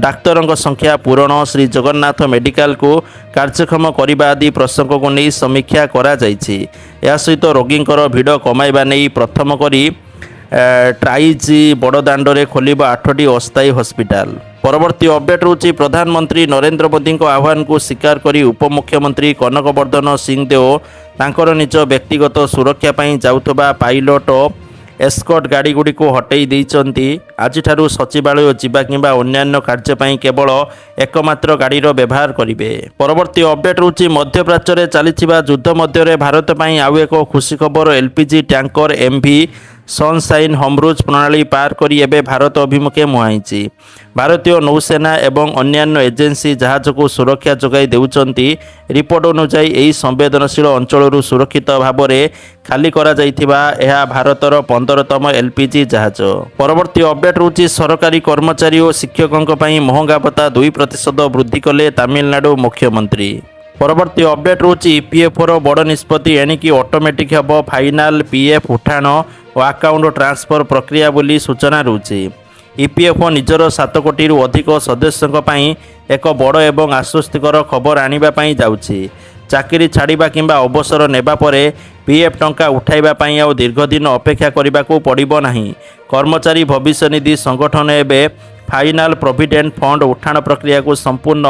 ଡାକ୍ତରଙ୍କ ସଂଖ୍ୟା ପୂରଣ, ଶ୍ରୀ ଜଗନ୍ନାଥ ମେଡିକାଲକୁ କାର୍ଯ୍ୟକ୍ଷମ କରିବା ଆଦି ପ୍ରସଙ୍ଗକୁ ନେଇ ସମୀକ୍ଷା କରାଯାଇଛି। ଏହା ସହିତ ରୋଗୀଙ୍କର ଭିଡ଼ କମାଇବା ନେଇ ପ୍ରଥମ କରି ଟ୍ରାଇଜି ବଡ଼ଦାଣ୍ଡରେ ଖୋଲିବ 8ଟି ଅସ୍ଥାୟୀ ହସ୍ପିଟାଲ। ପରବର୍ତ୍ତୀ ଅପଡେଟ୍ ରହୁଛି ପ୍ରଧାନମନ୍ତ୍ରୀ ନରେନ୍ଦ୍ର ମୋଦିଙ୍କ ଆହ୍ୱାନକୁ ସ୍ୱୀକାର କରି ଉପମୁଖ୍ୟମନ୍ତ୍ରୀ କନକ ବର୍ଦ୍ଧନ ସିଂଦେଓ ତାଙ୍କର ନିଜ ବ୍ୟକ୍ତିଗତ ସୁରକ୍ଷା ପାଇଁ ଯାଉଥିବା ପାଇଲଟ ଓ ଏସ୍କର୍ଟ ଗାଡ଼ିଗୁଡ଼ିକୁ ହଟେଇ ଦେଇଛନ୍ତି। ଆଜିଠାରୁ ସଚିବାଳୟ ଯିବା କିମ୍ବା ଅନ୍ୟାନ୍ୟ କାର୍ଯ୍ୟ ପାଇଁ କେବଳ ଏକମାତ୍ର ଗାଡ଼ିର ବ୍ୟବହାର କରିବେ। ପରବର୍ତ୍ତୀ ଅପଡେଟ୍ ରହୁଛି ମଧ୍ୟପ୍ରାଚ୍ୟରେ ଚାଲିଥିବା ଯୁଦ୍ଧ ମଧ୍ୟରେ ଭାରତ ପାଇଁ ଆଉ ଏକ ଖୁସି ଖବର। ଏଲ୍ପିଜି ଟ୍ୟାଙ୍କର ଏମ୍ଭି ସନସାଇନ୍ ହମରୁଜ ପ୍ରଣାଳୀ ପାର କରି ଏବେ ଭାରତ ଅଭିମୁଖେ ମୁହାଁଇଛି। ଭାରତୀୟ ନୌସେନା ଏବଂ ଅନ୍ୟାନ୍ୟ ଏଜେନ୍ସି ଜାହାଜକୁ ସୁରକ୍ଷା ଯୋଗାଇ ଦେଉଛନ୍ତି। ରିପୋର୍ଟ ଅନୁଯାୟୀ ଏହି ସମ୍ବେଦନଶୀଳ ଅଞ୍ଚଳରୁ ସୁରକ୍ଷିତ ଭାବରେ ଖାଲି କରାଯାଇଥିବା ଏହା ଭାରତର 15ତମ ଏଲ୍ପିଜି ଜାହାଜ। ପରବର୍ତ୍ତୀ ଅପଡେଟ୍ ରହୁଛି ସରକାରୀ କର୍ମଚାରୀ ଓ ଶିକ୍ଷକଙ୍କ ପାଇଁ ମହଙ୍ଗା ଭତ୍ତା 2% ବୃଦ୍ଧି କଲେ ତାମିଲନାଡୁ ମୁଖ୍ୟମନ୍ତ୍ରୀ। ପରବର୍ତ୍ତୀ ଅପଡେଟ୍ ରହୁଛି ଇପିଏଫ୍ଓର ବଡ଼ ନିଷ୍ପତ୍ତି, ଏଣିକି ଅଟୋମେଟିକ୍ ହେବ ଫାଇନାଲ ପିଏଫ୍ ଉଠାଣ ଓ ଆକାଉଣ୍ଟ ଟ୍ରାନ୍ସଫର ପ୍ରକ୍ରିୟା ବୋଲି ସୂଚନା ରହୁଛି। ଇପିଏଫ୍ଓ ନିଜର 7 କୋଟିରୁ ଅଧିକ ସଦସ୍ୟଙ୍କ ପାଇଁ ଏକ ବଡ଼ ଏବଂ ଆଶ୍ୱସ୍ତିକର ଖବର ଆଣିବା ପାଇଁ ଯାଉଛି। ଚାକିରି ଛାଡ଼ିବା କିମ୍ବା ଅବସର ନେବା ପରେ ପିଏଫ୍ ଟଙ୍କା ଉଠାଇବା ପାଇଁ ଆଉ ଦୀର୍ଘଦିନ ଅପେକ୍ଷା କରିବାକୁ ପଡ଼ିବ ନାହିଁ। କର୍ମଚାରୀ ଭବିଷ୍ୟନିଧି ସଂଗଠନ ଏବେ ଫାଇନାଲ ପ୍ରୋଭିଡେଣ୍ଟ ଫଣ୍ଡ ଉଠାଣ ପ୍ରକ୍ରିୟାକୁ ସମ୍ପୂର୍ଣ୍ଣ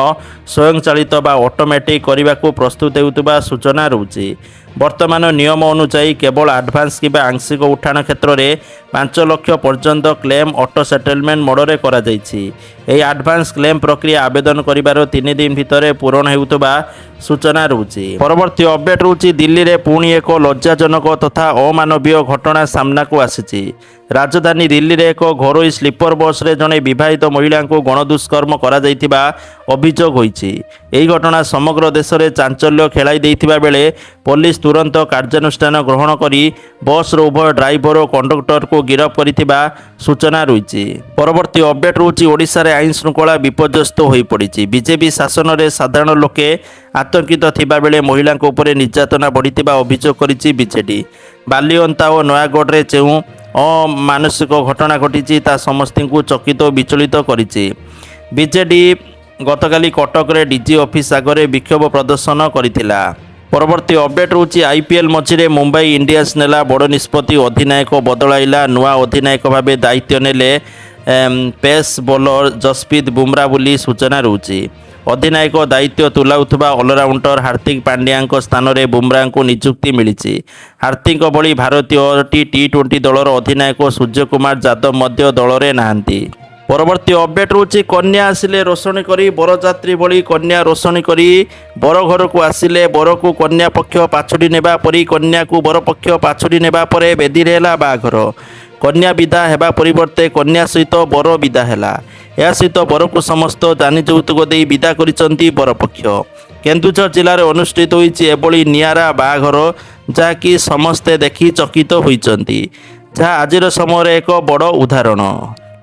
ସ୍ୱୟଂଚାଳିତ ବା ଅଟୋମେଟିକ୍ କରିବାକୁ ପ୍ରସ୍ତୁତ ହେଉଥିବା ସୂଚନା ରହୁଛି। ବର୍ତ୍ତମାନ ନିୟମ ଅନୁଯାୟୀ କେବଳ ଆଡଭାନ୍ସ କିମ୍ବା ଆଂଶିକ ଉଠାଣ କ୍ଷେତ୍ରରେ 5 ଲକ୍ଷ ପର୍ଯ୍ୟନ୍ତ କ୍ଲେମ୍ ଅଟୋ ସେଟଲମେଣ୍ଟ ମୋଡ଼ରେ କରାଯାଇଛି। ଏହି ଆଡଭାନ୍ସ କ୍ଲେମ୍ ପ୍ରକ୍ରିୟା ଆବେଦନ କରିବାର 3 ଦିନ ଭିତରେ ପୂରଣ ହେଉଥିବା ସୂଚନା ରହୁଛି। ପରବର୍ତ୍ତୀ ଅପଡେଟ୍ ରହୁଛି ଦିଲ୍ଲୀରେ ପୁଣି ଏକ ଲଜ୍ଜାଜନକ ତଥା ଅମାନବୀୟ ଘଟଣା ସାମ୍ନାକୁ ଆସିଛି। ରାଜଧାନୀ ଦିଲ୍ଲୀରେ ଏକ ଘରୋଇ ସ୍ଲିପର ବସ୍ରେ ଜଣେ ବିବାହିତ ମହିଳାଙ୍କୁ ଗଣଦୁଷ୍କର୍ମ କରାଯାଇଥିବା ଅଭିଯୋଗ ହୋଇଛି। ଏହି ଘଟଣା ସମଗ୍ର ଦେଶରେ ଚାଞ୍ଚଲ୍ୟ ଖେଳାଇ ଦେଇଥିବା ବେଳେ ପୋଲିସ ତୁରନ୍ତ କାର୍ଯ୍ୟାନୁଷ୍ଠାନ ଗ୍ରହଣ କରି ବସ୍ର ଉଭୟ ଡ୍ରାଇଭର ଓ କଣ୍ଡକ୍ଟରକୁ ଗିରଫ କରିଥିବା ସୂଚନା ରହିଛି। ପରବର୍ତ୍ତୀ ଅପଡେଟ୍ ରହୁଛି ଓଡ଼ିଶାରେ ଆଇନ ଶୃଙ୍ଖଳା ବିପର୍ଯ୍ୟସ୍ତ ହୋଇପଡ଼ିଛି। ବିଜେପି ଶାସନରେ ସାଧାରଣ ଲୋକେ ଆତଙ୍କିତ ଥିବାବେଳେ ମହିଳାଙ୍କ ଉପରେ ନିର୍ଯାତନା ବଢ଼ିଥିବା ଅଭିଯୋଗ କରିଛି ବିଜେଡି। ବାଲିଅନ୍ତା ଓ ନୟାଗଡ଼ରେ ଯେଉଁ ଅମାନୁଷିକ ଘଟଣା ଘଟିଛି ତାହା ସମସ୍ତଙ୍କୁ ଚକିତ ଓ ବିଚଳିତ କରିଛି। ବିଜେଡି ଗତକାଲି କଟକରେ ଡିଜି ଅଫିସ୍ ଆଗରେ ବିକ୍ଷୋଭ ପ୍ରଦର୍ଶନ କରିଥିଲା। ପରବର୍ତ୍ତୀ ଅପଡେଟ୍ ରହୁଛି ଆଇପିଏଲ୍ ମଝିରେ ମୁମ୍ବାଇ ଇଣ୍ଡିଆନ୍ସ ନେଲା ବଡ଼ ନିଷ୍ପତ୍ତି, ଅଧିନାୟକ ବଦଳାଇଲା। ନୂଆ ଅଧିନାୟକ ଭାବେ ଦାୟିତ୍ୱ ନେଲେ ପେସ୍ ବୋଲର ଯଶପ୍ରୀତ ବୁମରା ବୋଲି ସୂଚନା ରହୁଛି। ଅଧିନାୟକ ଦାୟିତ୍ୱ ତୁଲାଉଥିବା ଅଲରାଉଣ୍ଡର ହାର୍ଦ୍ଦିକ ପାଣ୍ଡ୍ୟାଙ୍କ ସ୍ଥାନରେ ବୁମରାଙ୍କୁ ନିଯୁକ୍ତି ମିଳିଛି। ହାର୍ଦ୍ଦିକଙ୍କ ଭଳି ଭାରତୀୟ ଟି20 ଦଳର ଅଧିନାୟକ ସୂର୍ଯ୍ୟକୁମାର ଯାଦବ ମଧ୍ୟ ଦଳରେ ନାହାନ୍ତି। ପରବର୍ତ୍ତୀ ଅପଡେଟ୍ ରହୁଛି କନ୍ୟା ଆସିଲେ ରୋଷଣୀ କରି ବରଯାତ୍ରୀ ଭଳି କନ୍ୟା ରୋଷଣୀ କରି ବର ଘରକୁ ଆସିଲେ ବରକୁ କନ୍ୟା ପକ୍ଷ ପାଛୋଟି ନେବା ପରି କନ୍ୟାକୁ ବର ପକ୍ଷ ପାଛୋଟି ନେବା ପରେ ବେଦୀରେ ହେଲା ବାହାଘର। କନ୍ୟା ବିଦା ହେବା ପରିବର୍ତ୍ତେ କନ୍ୟା ସହିତ ବର ବିଦା ହେଲା। ଏହା ସହିତ ବରକୁ ସମସ୍ତ ଦାନି ଯୌତୁକ ଦେଇ ବିଦା କରିଛନ୍ତି ବରପକ୍ଷ। କେନ୍ଦୁଝର ଜିଲ୍ଲାରେ ଅନୁଷ୍ଠିତ ହୋଇଛି ଏଭଳି ନିଆରା ବାହାଘର ଯାହାକି ସମସ୍ତେ ଦେଖି ଚକିତ ହୋଇଛନ୍ତି, ଯାହା ଆଜିର ସମୟରେ ଏକ ବଡ଼ ଉଦାହରଣ।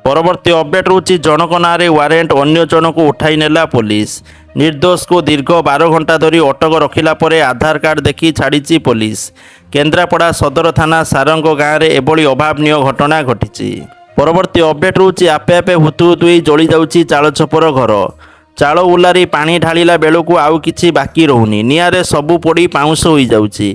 ପରବର୍ତ୍ତୀ ଅପଡେଟ୍ ରହୁଛି ଜଣକ ନାଁରେ ୱାରେଣ୍ଟ, ଅନ୍ୟ ଜଣକୁ ଉଠାଇ ନେଲା ପୋଲିସ। ନିର୍ଦ୍ଦୋଷକୁ ଦୀର୍ଘ 12 ଘଣ୍ଟା ଧରି ଅଟକ ରଖିଲା ପରେ ଆଧାର କାର୍ଡ ଦେଖି ଛାଡ଼ିଛି ପୋଲିସ। କେନ୍ଦ୍ରାପଡ଼ା ସଦର ଥାନା ସାରଙ୍ଗ ଗାଁରେ ଏଭଳି ଅଭାବନୀୟ ଘଟଣା ଘଟିଛି। ପରବର୍ତ୍ତୀ ଅପଡେଟ୍ ରହୁଛି ଆପେ ଆପେ ହୁତୁ ହୁତୁ ହୋଇ ଜଳି ଯାଉଛି ଚାଳଛପର ଘର। ଚାଳ ଉଲାରି ପାଣି ଢାଳିଲା ବେଳକୁ ଆଉ କିଛି ବାକି ରହୁନି, ନିଆଁରେ ସବୁ ପୋଡ଼ି ପାଉଁଶ ହୋଇଯାଉଛି।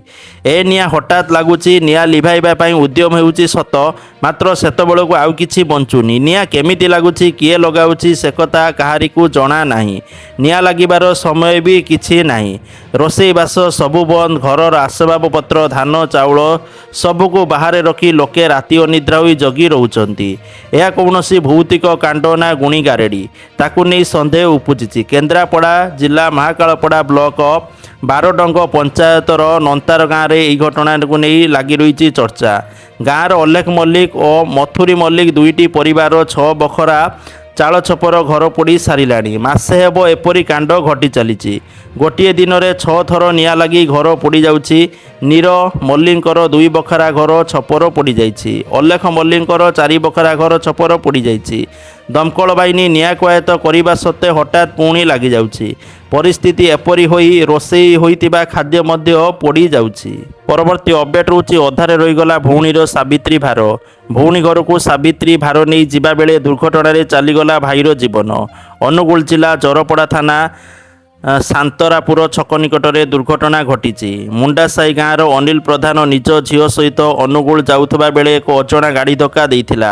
ଏ ନିଆଁ ହଠାତ୍ ଲାଗୁଛି, ନିଆଁ ଲିଭାଇବା ପାଇଁ ଉଦ୍ୟମ ହେଉଛି ସତ, ମାତ୍ର ସେତେବେଳକୁ ଆଉ କିଛି ବଞ୍ଚୁନି। ନିଆଁ କେମିତି ଲାଗୁଛି, କିଏ ଲଗାଉଛି ସେ କଥା କାହାରିକୁ ଜଣା ନାହିଁ। ନିଆଁ ଲାଗିବାର ସମୟ ବି କିଛି ନାହିଁ। ରୋଷେଇବାସ ସବୁ ବନ୍ଦ, ଘରର ଆସବାବପତ୍ର ଧାନ ଚାଉଳ ସବୁକୁ ବାହାରେ ରଖି ଲୋକେ ରାତି ଅନିଦ୍ରା ହୋଇ ଜଗି ରହୁଛନ୍ତି। ଏହା କୌଣସି ଭୌତିକ କାଣ୍ଡ ନା ଗୁଣିଗାରେଡ଼ି, ତାକୁ ନେଇ ସନ୍ଦେହ ଉପୁଜିଛି। କେନ୍ଦ୍ରାପଡ଼ା ଜିଲ୍ଲା ମହାକାଳପଡ଼ା ବ୍ଲକ ବାରଡଙ୍ଗ ପଞ୍ଚାୟତର ନନ୍ତାର ଗାଁରେ ଏହି ଘଟଣାକୁ ନେଇ ଲାଗି ରହିଛି ଚର୍ଚ୍ଚା। ଗାଁର ଅଲେଖ ମଲ୍ଲିକ ଓ ମଥୁରୀ ମଲ୍ଲିକ ଦୁଇଟି ପରିବାରର 6 ବଖରା ଚାଳ ଛପର ଘର ପୋଡ଼ି ସାରିଲାଣି। ମାସେ ହେବ ଏପରି କାଣ୍ଡ ଘଟି ଚାଲିଛି। ଗୋଟିଏ ଦିନରେ 6 ଥର ନିଆଁ ଲାଗି ଘର ପୋଡ଼ି ଯାଉଛି। ନୀର ମଲ୍ଲିକଙ୍କର 2 ବଖରା ଘର ଛପର ପୋଡ଼ିଯାଇଛି। ଅଲେଖ ମଲ୍ଲିକଙ୍କର 4 ବଖରା ଘର ଛପର ପୋଡ଼ିଯାଇଛି। ଦମକଳ ବାହିନୀ ନିଆଁକୁ ଆୟତ୍ତ କରିବା ସତ୍ତ୍ୱେ ହଠାତ୍ ପୁଣି ଲାଗିଯାଉଛି। ପରିସ୍ଥିତି ଏପରି ହୋଇ ରୋଷେଇ ହୋଇଥିବା ଖାଦ୍ୟ ମଧ୍ୟ ପୋଡ଼ି ଯାଉଛି। ପରବର୍ତ୍ତୀ ଅପଡେଟ୍ ହେଉଛି ଅଧାରେ ରହିଗଲା ଭଉଣୀର ସାବିତ୍ରୀ ଭାର। ଭଉଣୀ ଘରକୁ ସାବିତ୍ରୀ ଭାର ନେଇ ଯିବାବେଳେ ଦୁର୍ଘଟଣାରେ ଚାଲିଗଲା ଭାଇର ଜୀବନ। ଅନୁଗୁଳ ଜିଲ୍ଲା ଜରପଡ଼ା ଥାନା ଶାନ୍ତରାପୁର ଛକ ନିକଟରେ ଦୁର୍ଘଟଣା ଘଟିଛି। ମୁଣ୍ଡାସାହି ଗାଁର ଅନିଲ ପ୍ରଧାନ ନିଜ ଝିଅ ସହିତ ଅନୁଗୁଳ ଯାଉଥିବା ବେଳେ ଏକ ଅଜଣା ଗାଡ଼ି ଧକ୍କା ଦେଇଥିଲା।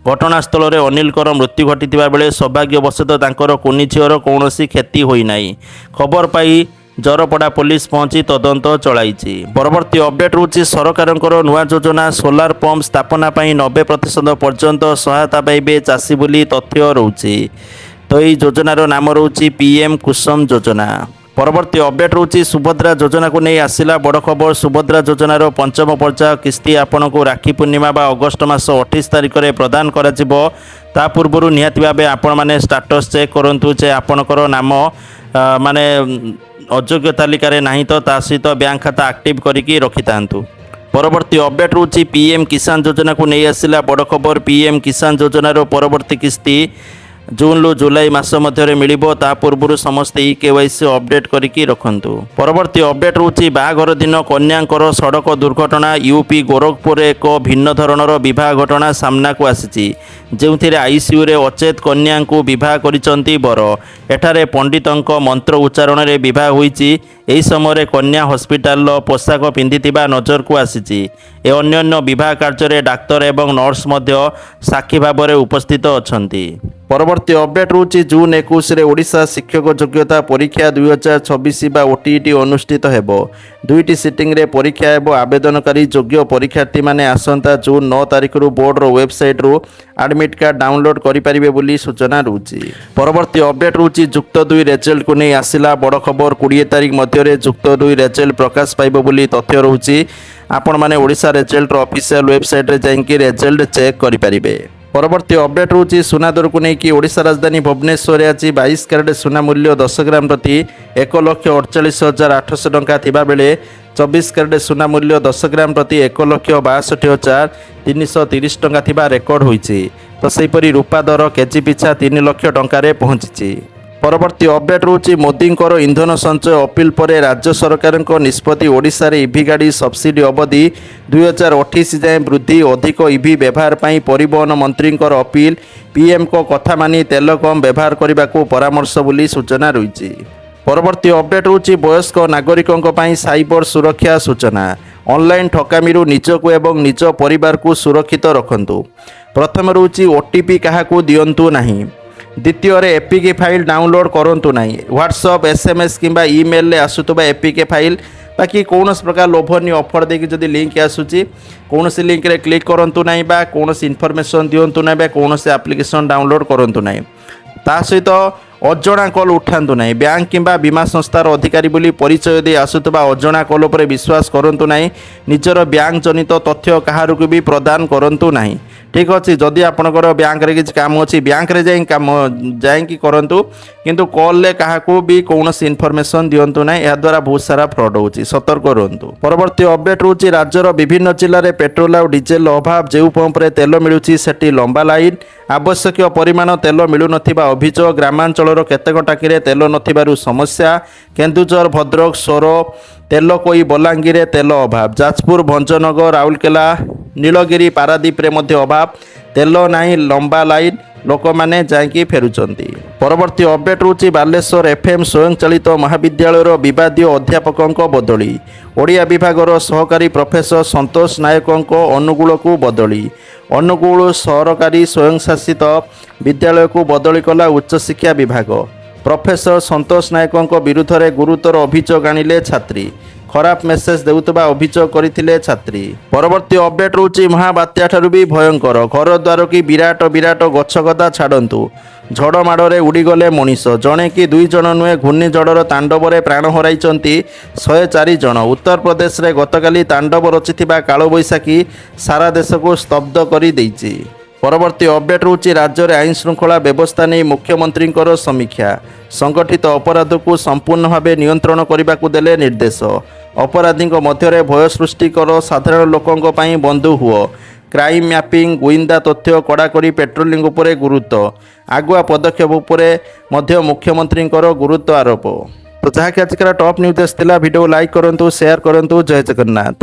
ଘଟଣାସ୍ଥଳରେ ଅନିଲଙ୍କର ମୃତ୍ୟୁ ଘଟିଥିବା ବେଳେ ସୌଭାଗ୍ୟବଶତଃ ତାଙ୍କର କୁନି ଝିଅର କୌଣସି କ୍ଷତି ହୋଇନାହିଁ। ଖବର ପାଇ ଜରପଡ଼ା ପୋଲିସ ପହଞ୍ଚି ତଦନ୍ତ ଚଳାଇଛି। ପରବର୍ତ୍ତୀ ଅପଡେଟ୍ ହେଉଛି ସରକାରଙ୍କର ନୂଆ ଯୋଜନା ସୋଲାର ପମ୍ପ ସ୍ଥାପନା ପାଇଁ 90% ପର୍ଯ୍ୟନ୍ତ ସହାୟତା ପାଇବେ ଚାଷୀ ବୋଲି ତଥ୍ୟ ରହୁଛି। ତ ଏହି ଯୋଜନାର ନାମ ରହୁଛି PM କୁସୁମ ଯୋଜନା। ପରବର୍ତ୍ତୀ ଅପଡେଟ୍ ରହୁଛି ସୁଭଦ୍ରା ଯୋଜନାକୁ ନେଇ ଆସିଲା ବଡ଼ ଖବର। ସୁଭଦ୍ରା ଯୋଜନାର 5ମ ପର୍ଯ୍ୟାୟ କିସ୍ତି ଆପଣଙ୍କୁ ରାକ୍ଷୀ ପୂର୍ଣ୍ଣିମା ବା ଅଗଷ୍ଟ ମାସ 28 ତାରିଖରେ ପ୍ରଦାନ କରାଯିବ। ତା ପୂର୍ବରୁ ନିହାତି ଭାବେ ଆପଣମାନେ ଷ୍ଟାଟସ୍ ଚେକ୍ କରନ୍ତୁ ଯେ ଆପଣଙ୍କର ନାମ ମାନେ ଅଯୋଗ୍ୟ ତାଲିକାରେ ନାହିଁ ତ ତା ସହିତ ବ୍ୟାଙ୍କ ଖାତା ଆକ୍ଟିଭ କରିକି ରଖିଥାନ୍ତୁ। ପରବର୍ତ୍ତୀ ଅପଡେଟ୍ ରହୁଛି PM କିଷାନ ଯୋଜନାକୁ ନେଇ ଆସିଲା ବଡ଼ ଖବର। PM କିଷାନ ଯୋଜନାର ପରବର୍ତ୍ତୀ କିସ୍ତି ଜୁନରୁ ଜୁଲାଇ ମାସ ମଧ୍ୟରେ ମିଳିବ। ତା ପୂର୍ବରୁ ସମସ୍ତେ KYC ଅପଡେଟ୍ କରିକି ରଖନ୍ତୁ। ପରବର୍ତ୍ତୀ ଅପଡେଟ୍ ରହୁଛି ବାହାଘର ଦିନ କନ୍ୟାଙ୍କର ସଡ଼କ ଦୁର୍ଘଟଣା। UP ଗୋରଖପୁରରେ ଏକ ଭିନ୍ନ ଧରଣର ବିବାହ ଘଟଣା ସାମ୍ନାକୁ ଆସିଛି, ଯେଉଁଥିରେ ICUରେ ଅଚେତ କନ୍ୟାଙ୍କୁ ବିବାହ କରିଛନ୍ତି ବର। ଏଠାରେ ପଣ୍ଡିତଙ୍କ ମନ୍ତ୍ର ଉଚ୍ଚାରଣରେ ବିବାହ ହୋଇଛି। ଏହି ସମୟରେ କନ୍ୟା ହସ୍ପିଟାଲର ପୋଷାକ ପିନ୍ଧିଥିବା ନଜରକୁ ଆସିଛି। ଏ ଅନ୍ୟାନ୍ୟ ବିବାହ କାର୍ଯ୍ୟରେ ଡାକ୍ତର ଏବଂ ନର୍ସ ମଧ୍ୟ ସାକ୍ଷୀ ଭାବରେ ଉପସ୍ଥିତ ଅଛନ୍ତି। ପରବର୍ତ୍ତୀ ଅପଡେଟ୍ ରହୁଛି ଜୁନ୍ 21ରେ ଓଡ଼ିଶା ଶିକ୍ଷକ ଯୋଗ୍ୟତା ପରୀକ୍ଷା 2024 ବା OTET ଅନୁଷ୍ଠିତ ହେବ। 2ଟି ସିଟିଂରେ ପରୀକ୍ଷା ହେବ। ଆବେଦନକାରୀ ଯୋଗ୍ୟ ପରୀକ୍ଷାର୍ଥୀମାନେ ଆସନ୍ତା ଜୁନ୍ 9 ତାରିଖରୁ ବୋର୍ଡର ୱେବସାଇଟ୍ରୁ ଆଡମିଟ୍ କାର୍ଡ଼ ଡାଉନଲୋଡ୍ କରିପାରିବେ ବୋଲି ସୂଚନା ରହୁଛି। ପରବର୍ତ୍ତୀ ଅପଡେଟ୍ ରହୁଛି ଯୁକ୍ତ 2 ରେଜଲ୍ଟକୁ ନେଇ ଆସିଲା ବଡ଼ ଖବର। 20 ତାରିଖ ମଧ୍ୟରେ ଯୁକ୍ତ 2 ରେଜଲ୍ଟ ପ୍ରକାଶ ପାଇବ ବୋଲି ତଥ୍ୟ ରହୁଛି। ଆପଣମାନେ ଓଡ଼ିଶା ରେଜଲ୍ଟର ଅଫିସିଆଲ ୱେବସାଇଟ୍ରେ ଯାଇକି ରେଜଲ୍ଟ ଚେକ୍ କରିପାରିବେ। ପରବର୍ତ୍ତୀ ଅପଡେଟ୍ ରହୁଛି ସୁନା ଦରକୁ ନେଇକି ଓଡ଼ିଶା ରାଜଧାନୀ ଭୁବନେଶ୍ୱରରେ ଆଜି 22 କ୍ୟାରେଟ୍ ସୁନା ମୂଲ୍ୟ 10 ଗ୍ରାମ ପ୍ରତି 1,48,800 ଟଙ୍କା ଥିବାବେଳେ 24 କ୍ୟାରେଟ୍ ସୁନା ମୂଲ୍ୟ 10 ଗ୍ରାମ ପ୍ରତି 1,62,330 ଟଙ୍କା ଥିବା ରେକର୍ଡ ହୋଇଛି। ତ ସେହିପରି ରୂପା ଦର କେଜି ପିଛା 3 ଲକ୍ଷ ଟଙ୍କାରେ ପହଞ୍ଚିଛି। ପରବର୍ତ୍ତୀ ଅପଡେଟ୍ ରହୁଛି ମୋଦିଙ୍କର ଇନ୍ଧନ ସଞ୍ଚୟ ଅପିଲ ପରେ ରାଜ୍ୟ ସରକାରଙ୍କ ନିଷ୍ପତ୍ତି। ଓଡ଼ିଶାରେ ଇଭି ଗାଡ଼ି ସବସିଡି ଅବଧି 2028 ଯାଏଁ ବୃଦ୍ଧି। ଅଧିକ ଇଭି ବ୍ୟବହାର ପାଇଁ ପରିବହନ ମନ୍ତ୍ରୀଙ୍କର ଅପିଲ। PMଙ୍କ କଥା ମାନି ତେଲ କମ୍ ବ୍ୟବହାର କରିବାକୁ ପରାମର୍ଶ ବୋଲି ସୂଚନା ରହିଛି। ପରବର୍ତ୍ତୀ ଅପଡେଟ୍ ରହୁଛି ବୟସ୍କ ନାଗରିକଙ୍କ ପାଇଁ ସାଇବର ସୁରକ୍ଷା ସୂଚନା। ଅନଲାଇନ୍ ଠକାମିରୁ ନିଜକୁ ଏବଂ ନିଜ ପରିବାରକୁ ସୁରକ୍ଷିତ ରଖନ୍ତୁ। ପ୍ରଥମେ ରହୁଛି OTP କାହାକୁ ଦିଅନ୍ତୁ ନାହିଁ। ଦ୍ୱିତୀୟରେ APK ଫାଇଲ୍ ଡାଉନଲୋଡ୍ କରନ୍ତୁ ନାହିଁ। ହ୍ୱାଟ୍ସଆପ୍ SMS କିମ୍ବା ଇମେଲରେ ଆସୁଥିବା APK ଫାଇଲ୍ ବାକି କୌଣସି ପ୍ରକାର ଲୋଭନୀୟ ଅଫର୍ ଦେଇକି ଯଦି ଲିଙ୍କ୍ ଆସୁଛି କୌଣସି ଲିଙ୍କ୍ରେ କ୍ଲିକ୍ କରନ୍ତୁ ନାହିଁ ବା କୌଣସି ଇନଫର୍ମେସନ୍ ଦିଅନ୍ତୁ ନାହିଁ ବା କୌଣସି ଆପ୍ଲିକେସନ୍ ଡାଉନଲୋଡ୍ କରନ୍ତୁ ନାହିଁ। ତା ସହିତ ଅଜଣା କଲ୍ ଉଠାନ୍ତୁ ନାହିଁ। ବ୍ୟାଙ୍କ କିମ୍ବା ବୀମା ସଂସ୍ଥାର ଅଧିକାରୀ ବୋଲି ପରିଚୟ ଦେଇ ଆସୁଥିବା ଅଜଣା କଲ୍ ଉପରେ ବିଶ୍ୱାସ କରନ୍ତୁ ନାହିଁ। ନିଜର ବ୍ୟାଙ୍କ ଜନିତ ତଥ୍ୟ କାହାକୁ ବି ପ୍ରଦାନ କରନ୍ତୁ ନାହିଁ। ଠିକ୍ ଅଛି, ଯଦି ଆପଣଙ୍କର ବ୍ୟାଙ୍କରେ କିଛି କାମ ଅଛି ବ୍ୟାଙ୍କରେ ଯାଇକି କରନ୍ତୁ, କିନ୍ତୁ କଲ୍ରେ କାହାକୁ ବି କୌଣସି ଇନଫର୍ମେସନ୍ ଦିଅନ୍ତୁ ନାହିଁ। ଏହାଦ୍ୱାରା ବହୁତ ସାରା ଫ୍ରଡ୍ ହେଉଛି, ସତର୍କ ରୁହନ୍ତୁ। ପରବର୍ତ୍ତୀ ଅପଡେଟ୍ ରହୁଛି ରାଜ୍ୟର ବିଭିନ୍ନ ଜିଲ୍ଲାରେ ପେଟ୍ରୋଲ ଆଉ ଡିଜେଲ ଅଭାବ। ଯେଉଁ ପମ୍ପରେ ତେଲ ମିଳୁଛି ସେଠି ଲମ୍ବା ଲାଇନ୍। ଆବଶ୍ୟକୀୟ ପରିମାଣ ତେଲ ମିଳୁନଥିବା ଅଭିଯୋଗ। ଗ୍ରାମାଞ୍ଚଳର କେତେକ ଟାଙ୍କିରେ ତେଲ ନଥିବାରୁ ସମସ୍ୟା। କେନ୍ଦୁଝର, ଭଦ୍ରକ, ସୋର, ତେଲକୋଇ, ବଲାଙ୍ଗୀରରେ ତେଲ ଅଭାବ। ଯାଜପୁର, ଭଞ୍ଜନଗର, ରାଉରକେଲା, ନୀଳଗିରି, ପାରାଦୀପରେ ମଧ୍ୟ ଅଭାବ। ତେଲ ନାହିଁ, ଲମ୍ବା ଲାଇନ୍, ଲୋକମାନେ ଯାଇକି ଫେରୁଛନ୍ତି। ପରବର୍ତ୍ତୀ ଅପଡେଟ୍ ରହୁଛି ବାଲେଶ୍ୱର FM ସ୍ୱୟଂଚାଳିତ ମହାବିଦ୍ୟାଳୟର ବିବାଦୀୟ ଅଧ୍ୟାପକଙ୍କ ବଦଳି। ଓଡ଼ିଆ ବିଭାଗର ସହକାରୀ ପ୍ରଫେସର ସନ୍ତୋଷ ନାୟକଙ୍କ ଅନୁଗୁଳକୁ ବଦଳି। ଅନୁଗୁଳ ସରକାରୀ ସ୍ୱୟଂଶାସିତ ବିଦ୍ୟାଳୟକୁ ବଦଳି କଲା ଉଚ୍ଚଶିକ୍ଷା ବିଭାଗ। ପ୍ରଫେସର ସନ୍ତୋଷ ନାୟକଙ୍କ ବିରୁଦ୍ଧରେ ଗୁରୁତର ଅଭିଯୋଗ ଆଣିଲେ ଛାତ୍ରୀ। ଖରାପ ମେସେଜ ଦେଉଥିବା ଅଭିଯୋଗ କରିଥିଲେ ଛାତ୍ରୀ। ପରବର୍ତ୍ତୀ ଅପଡେଟ୍ ରହୁଛି ମହାବାତ୍ୟା ଠାରୁ ବି ଭୟଙ୍କର। ଘରଦ୍ୱାର କି ବିରାଟ ବିରାଟ ଗଛ କଥା ଛାଡ଼ନ୍ତୁ, ଝଡ଼ ମାଡ଼ରେ ଉଡ଼ିଗଲେ ମଣିଷ। ଜଣେ କି 2 ଜଣ ନୁହେଁ, ଘୂର୍ଣ୍ଣିଝଡ଼ର ତାଣ୍ଡବରେ ପ୍ରାଣ ହରାଇଛନ୍ତି 104 ଜଣ। ଉତ୍ତରପ୍ରଦେଶରେ ଗତକାଲି ତାଣ୍ଡବ ରଚିଥିବା କାଳବୈଶାଖୀ ସାରା ଦେଶକୁ ସ୍ତବ୍ଧ କରିଦେଇଛି। ପରବର୍ତ୍ତୀ ଅପଡେଟ୍ ହେଉଛି ରାଜ୍ୟରେ ଆଇନ ଶୃଙ୍ଖଳା ବ୍ୟବସ୍ଥା ନେଇ ମୁଖ୍ୟମନ୍ତ୍ରୀଙ୍କର ସମୀକ୍ଷା। ସଂଗଠିତ ଅପରାଧକୁ ସମ୍ପୂର୍ଣ୍ଣ ଭାବେ ନିୟନ୍ତ୍ରଣ କରିବାକୁ ଦେଲେ ନିର୍ଦ୍ଦେଶ। ଅପରାଧୀଙ୍କ ମଧ୍ୟରେ ଭୟ ସୃଷ୍ଟି କର, ସାଧାରଣ ଲୋକଙ୍କ ପାଇଁ ବନ୍ଧୁ ହୁଅ। କ୍ରାଇମ୍ ମ୍ୟାପିଂ, ଗୁଇନ୍ଦା ତଥ୍ୟ, କଡ଼ାକଡ଼ି ପେଟ୍ରୋଲିଂ ଉପରେ ଗୁରୁତ୍ୱ। ଆଗୁଆ ପଦକ୍ଷେପ ଉପରେ ମଧ୍ୟ ମୁଖ୍ୟମନ୍ତ୍ରୀଙ୍କର ଗୁରୁତ୍ୱ ଆରୋପ। ତ ଯାହାକି ଆଜିକାର ଟପ୍ ନ୍ୟୁଜ୍ ଥିଲା। ଭିଡ଼ିଓ ଲାଇକ୍ କରନ୍ତୁ, ସେୟାର କରନ୍ତୁ। ଜୟ ଜଗନ୍ନାଥ।